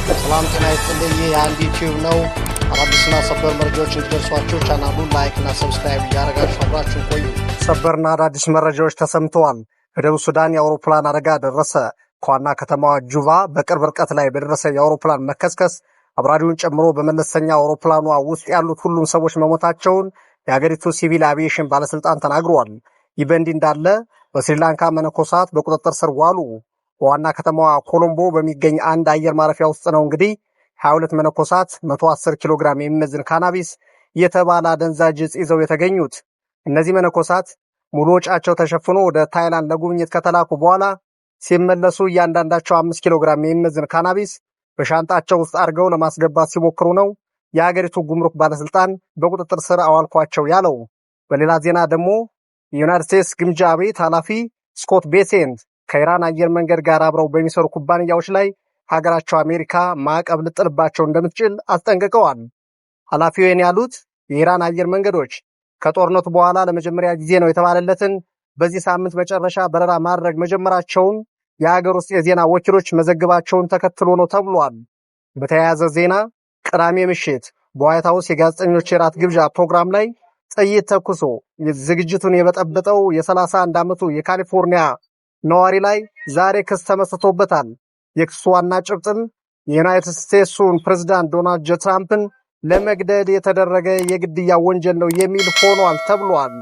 ሰላም ጤና ይስጥልኝ። የአንድ ዩቲዩብ ነው። አዳዲስና ሰበር መረጃዎች እንዲደርሷችሁ ቻናሉን ላይክ እና ሰብስክራይብ እያደረጋችሁ አብራችሁ ቆዩ። ሰበርና አዳዲስ መረጃዎች ተሰምተዋል። በደቡብ ሱዳን የአውሮፕላን አደጋ ደረሰ። ከዋና ከተማዋ ጁባ በቅርብ ርቀት ላይ በደረሰ የአውሮፕላን መከስከስ አብራሪውን ጨምሮ በመለስተኛ አውሮፕላኗ ውስጥ ያሉት ሁሉም ሰዎች መሞታቸውን የሀገሪቱ ሲቪል አቪዬሽን ባለስልጣን ተናግረዋል። ይህ በእንዲህ እንዳለ በስሪላንካ መነኮሳት በቁጥጥር ስር ዋሉ። በዋና ከተማዋ ኮሎምቦ በሚገኝ አንድ አየር ማረፊያ ውስጥ ነው እንግዲህ 22 መነኮሳት 110 ኪሎ ግራም የሚመዝን ካናቢስ የተባለ አደንዛዥ ዕፅ ይዘው የተገኙት። እነዚህ መነኮሳት ሙሉ ወጪያቸው ተሸፍኖ ወደ ታይላንድ ለጉብኝት ከተላኩ በኋላ ሲመለሱ እያንዳንዳቸው 5 ኪሎ ግራም የሚመዝን ካናቢስ በሻንጣቸው ውስጥ አድርገው ለማስገባት ሲሞክሩ ነው የሀገሪቱ ጉምሩክ ባለስልጣን በቁጥጥር ስር አዋልኳቸው ያለው። በሌላ ዜና ደግሞ የዩናይትድ ስቴትስ ግምጃ ቤት ኃላፊ ስኮት ቤሴንት ከኢራን አየር መንገድ ጋር አብረው በሚሰሩ ኩባንያዎች ላይ ሀገራቸው አሜሪካ ማዕቀብ ልጥልባቸው እንደምትችል አስጠንቅቀዋል። ኃላፊው ያሉት የኢራን አየር መንገዶች ከጦርነቱ በኋላ ለመጀመሪያ ጊዜ ነው የተባለለትን በዚህ ሳምንት መጨረሻ በረራ ማድረግ መጀመራቸውን የሀገር ውስጥ የዜና ወኪሎች መዘግባቸውን ተከትሎ ነው ተብሏል። በተያያዘ ዜና ቅዳሜ ምሽት በዋይት ሀውስ የጋዜጠኞች የራት ግብዣ ፕሮግራም ላይ ጥይት ተኩሶ ዝግጅቱን የበጠበጠው የ31 ዓመቱ የካሊፎርኒያ ነዋሪ ላይ ዛሬ ክስ ተመስርቶበታል። የክሱ ዋና ጭብጥም የዩናይትድ ስቴትሱን ፕሬዝዳንት ዶናልድ ጄ ትራምፕን ለመግደል የተደረገ የግድያ ወንጀል ነው የሚል ሆኗል ተብሏል።